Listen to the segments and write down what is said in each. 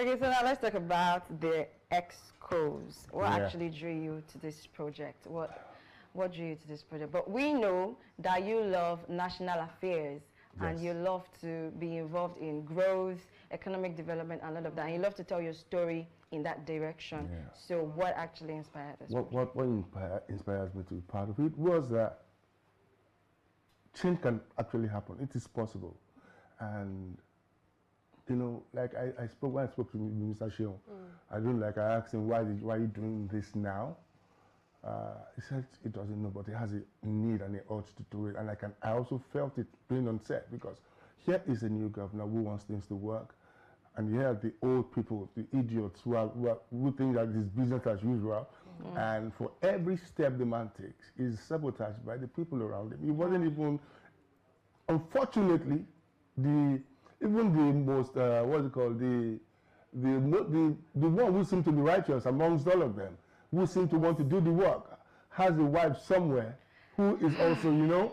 Okay, so now let's talk about the Excos. What actually drew you to this project? What drew you to this project? But we know that you love national affairs and you love to be involved in growth, economic development, and all of that. And you love to tell your story in that direction. Yeah. So what actually inspired this? What inspires me to be part of it was that change can actually happen. It is possible. And you know, like when I spoke to Minister Sheon, I asked him, why are you doing this now? He said he doesn't know, but he has a need and an urge to do it. And I also felt it being on set, because here is a new governor who wants things to work. And here are the old people, the idiots who think that it's business as usual. And for every step the man takes is sabotaged by the people around him. He wasn't even, unfortunately, even the most, what's it called, the one who seemed to be righteous amongst all of them, who seemed to want to do the work, has a wife somewhere who is also, you know.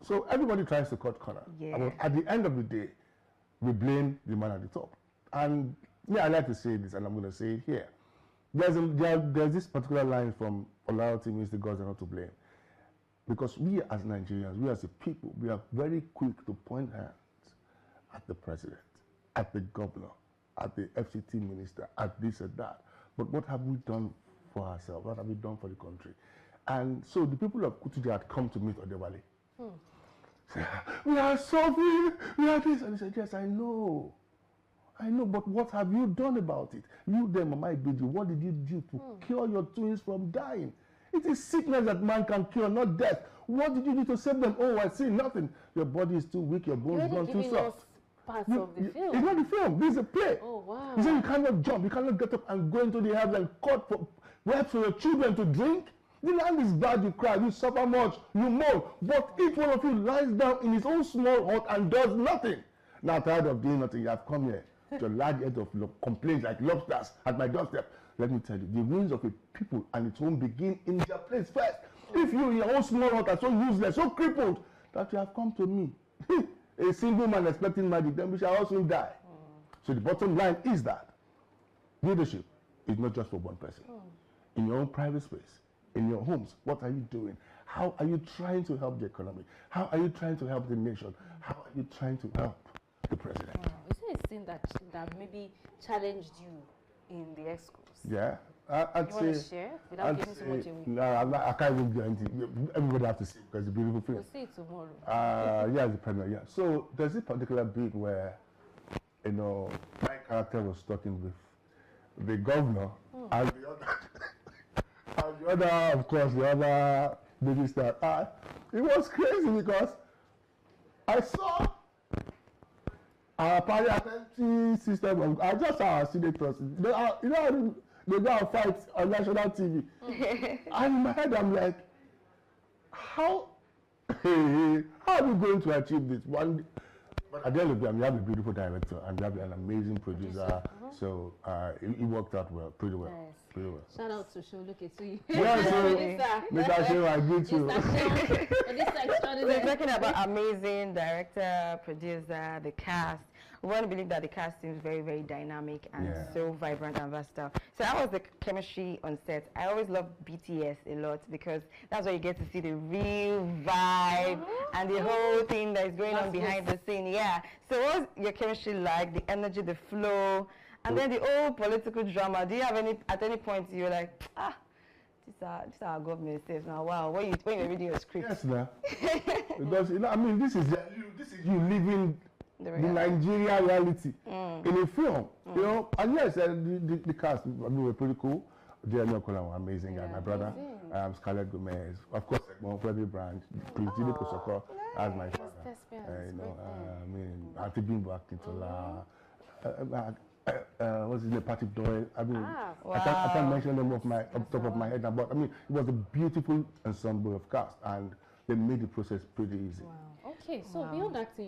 So everybody tries to cut corner. Yeah. But at the end of the day, we blame the man at the top. And yeah, I like to say this, and I'm going to say it here. There's this particular line from Olarotimi, the gods are not to blame. Because we as Nigerians, we as a people, we are very quick to point hands at the president, at the governor, at the FCT minister, at this and that. But what have we done for ourselves? What have we done for the country? And so the people of Kutuja had come to meet Odewale. We are suffering, we are this. And he said, yes, I know, but what have you done about it? You then, Mama Ibeji, what did you do to cure your twins from dying? It is sickness that man can cure, not death. What did you do to save them? Oh, I see nothing. Your body is too weak, your bones are too soft. Parts of the film. It's not the film, this is a play. Oh, wow. He said you cannot jump, you cannot get up and go into the herbs and cut for webs for your children to drink. The land is bad, you cry, you suffer much, you moan, but each one of you lies down in his own small hut and does nothing. Now tired of doing nothing, you have come here to a large head of complaints like lobsters at my doorstep. Let me tell you, the ruins of a people and its home begin in their place first. If you in your own small hut are so useless, so crippled, that you have come to me, a single man expecting magic, then we shall also die. So the bottom line is that leadership is not just for one person. In your own private space, in your homes, what are you doing? How are you trying to help the economy? How are you trying to help the nation? How are you trying to help the president? Is there a thing that maybe challenged you in the Excos? Yeah. I'd say, want to share without giving so much away? No, I can't even guarantee. Everybody has to see because it's a beautiful film. We'll see it tomorrow. Yeah, the premiere, yeah. So there's this particular bit where, you know, my character was talking with the governor and the other, of course, the other minister. It was crazy because I saw our parliamentary system. I just saw our senators. They go and fight on national TV. And in my head, I'm like, how are we going to achieve this? But at the end of the day, we have a beautiful director and we have an amazing producer. So it worked out well, pretty well. Yes. Pretty well. Shout out to Show, look at you. Yeah, so Mr. Show, I greet you. We're talking about amazing director, producer, the cast. We want to believe that the cast seems very, very dynamic and so vibrant and versatile. So that was the chemistry on set. I always love BTS a lot because that's where you get to see the real vibe and the whole thing that is going on behind the scene. Yeah. So what's your chemistry like? The energy, the flow, and then the old political drama. Do you have at any point you're like, this is our government says now. Wow, when you're reading your script. Yes, ma'am. Because I mean, this is you living the Nigeria reality in a film, you know. And yes, the cast, I mean, were pretty cool. Jeremy Okola were amazing, and my brother, Scarlett Gomez, of course, Freddy Branch, Priscilla Kosoko as my father. You know, I mean, Auntie Bimbo Akintola, what's his name, Patrick Doyle. I mean, I can't mention them off top of my head now, but I mean, it was a beautiful ensemble of cast, and they made the process pretty easy. Wow. Okay, so beyond acting.